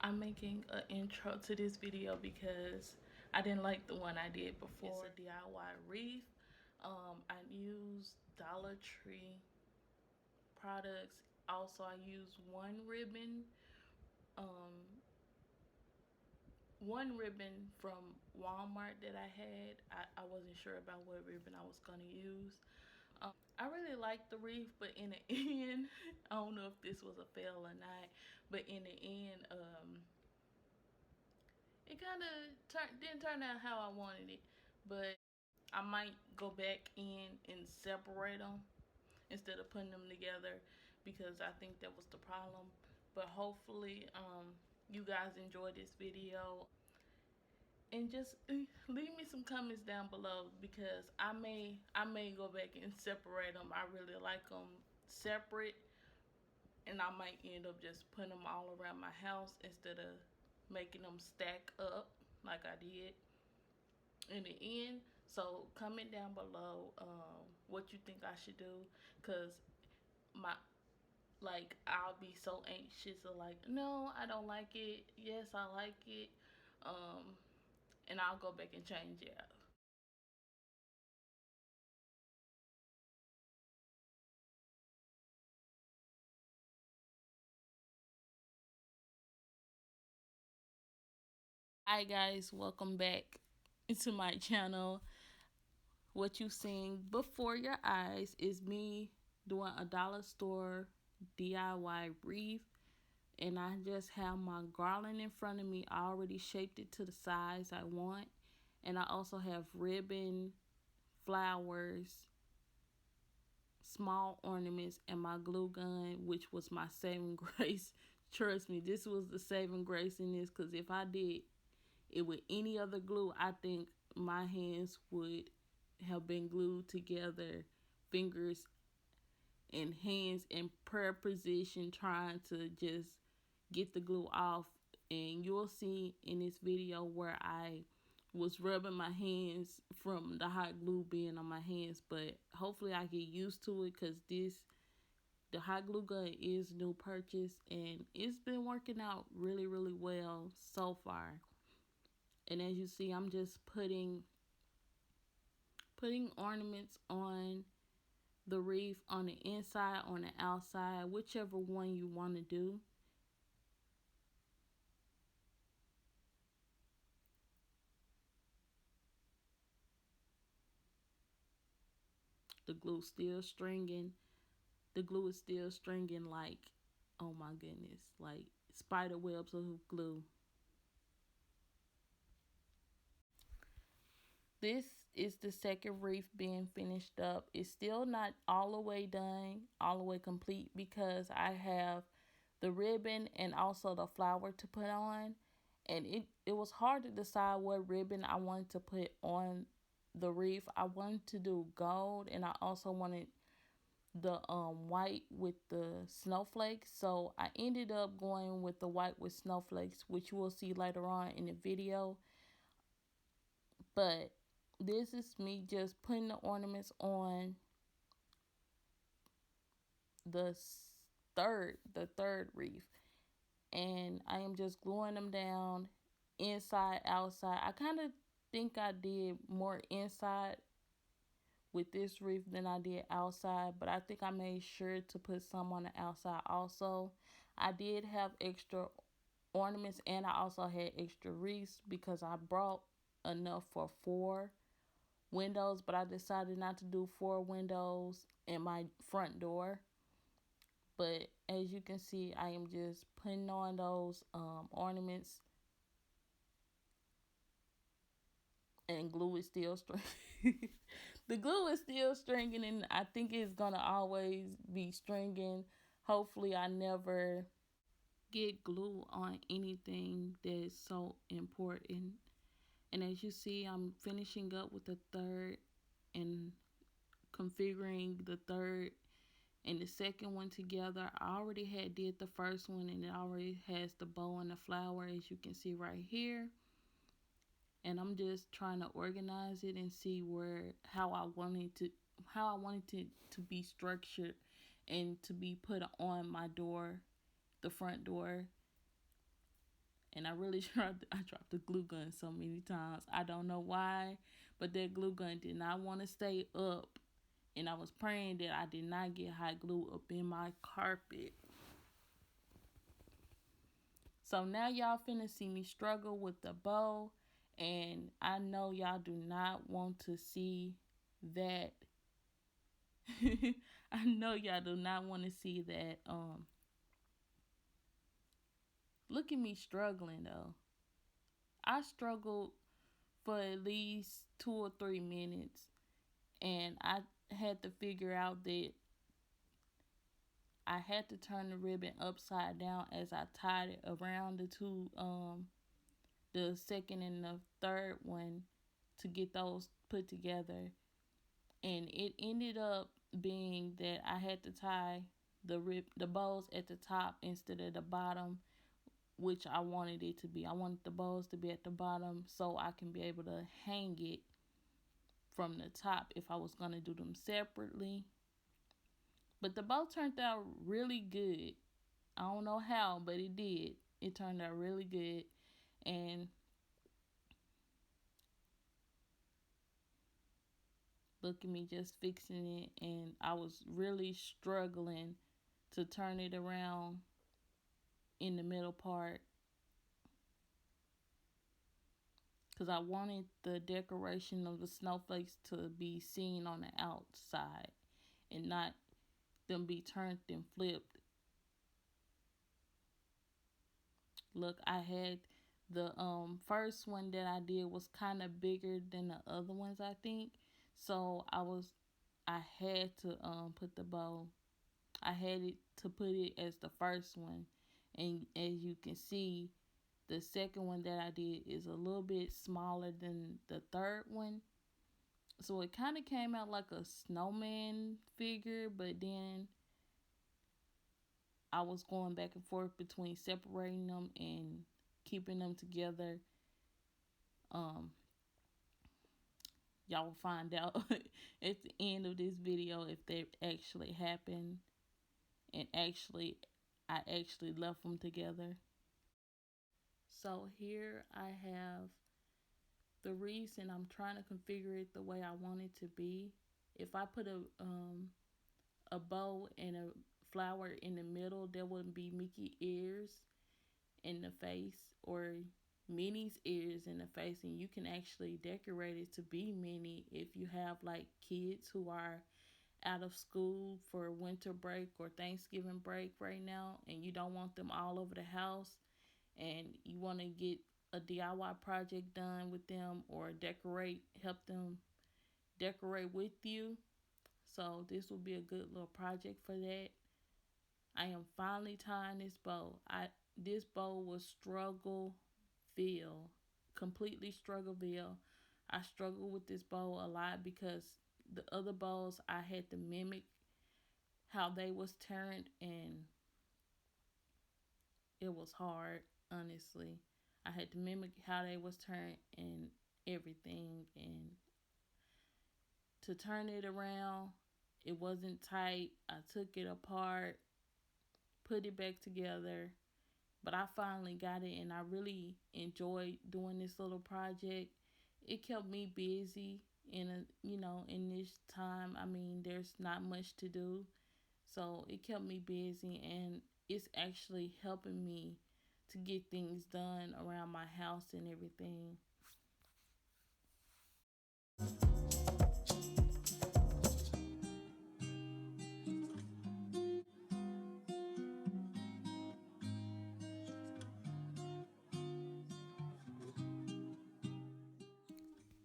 I'm making an intro to this video because I didn't like the one I did before. It's a DIY wreath. I use Dollar Tree products. Also, I use um, one ribbon from Walmart that I had. I wasn't sure about what ribbon I was gonna use. I really liked the wreath, but in the end, I don't know if this was a fail or not. But in the end, it kind of didn't turn out how I wanted it. But I might go back in and separate them instead of putting them together because I think that was the problem. But hopefully, you guys enjoyed this video. And just leave me some comments down below because I may go back and separate them. I really like them separate, and I might end up just putting them all around my house instead of making them stack up like I did in the end. So comment down below what you think I should do, because my I'll be so anxious of like, no, I don't like it, yes, I like it, um and I'll go back and change it out. Hi guys, welcome back to my channel. What you seeing before your eyes is me doing a dollar store DIY wreath, and I just have my garland in front of me. I already shaped it to the size I want, and I also have ribbon, flowers, small ornaments, and my glue gun, which was my saving grace. Trust me, this was the saving grace in this, because if I did it with any other glue, I think my hands would have been glued together, fingers and hands in prayer position, trying to just get the glue off. And you'll see in this video where I was rubbing my hands from the hot glue being on my hands, but hopefully I get used to it, because the hot glue gun is new purchase and it's been working out really well so far. And as you see, I'm just putting ornaments on the wreath, on the inside, on the outside, whichever one you want to do. The glue still stringing. The glue is still stringing like, oh my goodness, like spider webs of glue. This is the second wreath being finished up. It's still not all the way done, all the way complete, because I have the ribbon and also the flower to put on. And it was hard to decide what ribbon I wanted to put on the wreath. I wanted to do gold, and I also wanted the white with the snowflakes. So I ended up going with the white with snowflakes, which you will see later on in the video. But this is me just putting the ornaments on the third wreath, and I am just gluing them down inside, outside. I kind of think I did more inside with this wreath than I did outside, but I think I made sure to put some on the outside also. I did have extra ornaments, and I also had extra wreaths because I brought enough for 4 windows, but I decided not to do 4 windows in my front door. But as you can see, I am just putting on those ornaments, and glue is still stringing. The glue is still stringing, and I think it's gonna always be stringing. Hopefully I never get glue on anything that's so important. And as you see, I'm finishing up with the third and configuring the third and the second one together. I already had did the first one, and it already has the bow and the flower, as you can see right here. And I'm just trying to organize it and see how I wanted to be structured and to be put on my door, the front door. and I really I dropped the glue gun so many times. I don't know why, but that glue gun did not want to stay up, and I was praying that I did not get hot glue up in my carpet. So now y'all finna see me struggle with the bow, and I know y'all do not want to see that. I know y'all do not want to see that. Look at me struggling though. I struggled for at least 2 or 3 minutes, and I had to figure out that I had to turn the ribbon upside down as I tied it around the second and the third one to get those put together. And it ended up being that I had to tie the bows at the top instead of the bottom, which I wanted it to be. I wanted the bows to be at the bottom so I can be able to hang it from the top if I was going to do them separately. But the bow turned out really good. I don't know how, but it did. It turned out really good. And look at me just fixing it. And I was really struggling to turn it around in the middle part, because I wanted the decoration of the snowflakes to be seen on the outside and not them be turned and flipped. Look, I had the first one that I did was kind of bigger than the other ones, I think. So I had to put the bow. I had it to put it as the first one. And as you can see, the second one that I did is a little bit smaller than the third one. So it kind of came out like a snowman figure, but then I was going back and forth between separating them and keeping them together. Um, y'all will find out at the end of this video if they actually happened, and I actually left them together. So here I have the wreath, and I'm trying to configure it the way I want it to be. If I put a bow and a flower in the middle, there wouldn't be Mickey ears in the face or Minnie's ears in the face, and you can actually decorate it to be Minnie if you have like kids who are out of school for winter break or Thanksgiving break right now, and you don't want them all over the house, and you want to get a DIY project done with them or help them decorate with you. So this will be a good little project for that. I am finally tying this bow. This bow was struggleville, completely struggleville. I struggled with this bow a lot because the other bows I had to mimic how they was turned, and it was hard, honestly. I had to mimic how they was turned and everything, and to turn it around, it wasn't tight. I took it apart, put it back together, but I finally got it, and I really enjoyed doing this little project. It kept me busy in this time. I mean, there's not much to do, so it kept me busy, and it's actually helping me to get things done around my house and everything.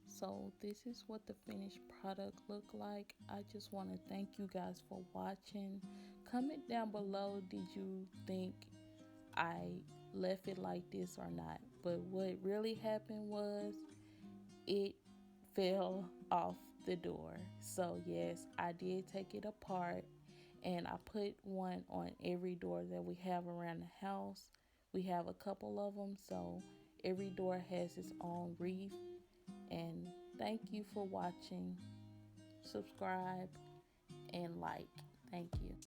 So this is what the finished product look like. I just want to thank you guys for watching. Comment down below, did you think I left it like this or not? But what really happened was it fell off the door. So yes, I did take it apart, and I put one on every door that we have around the house. We have a couple of them, so every door has its own wreath. And thank you for watching. Subscribe and like. Thank you.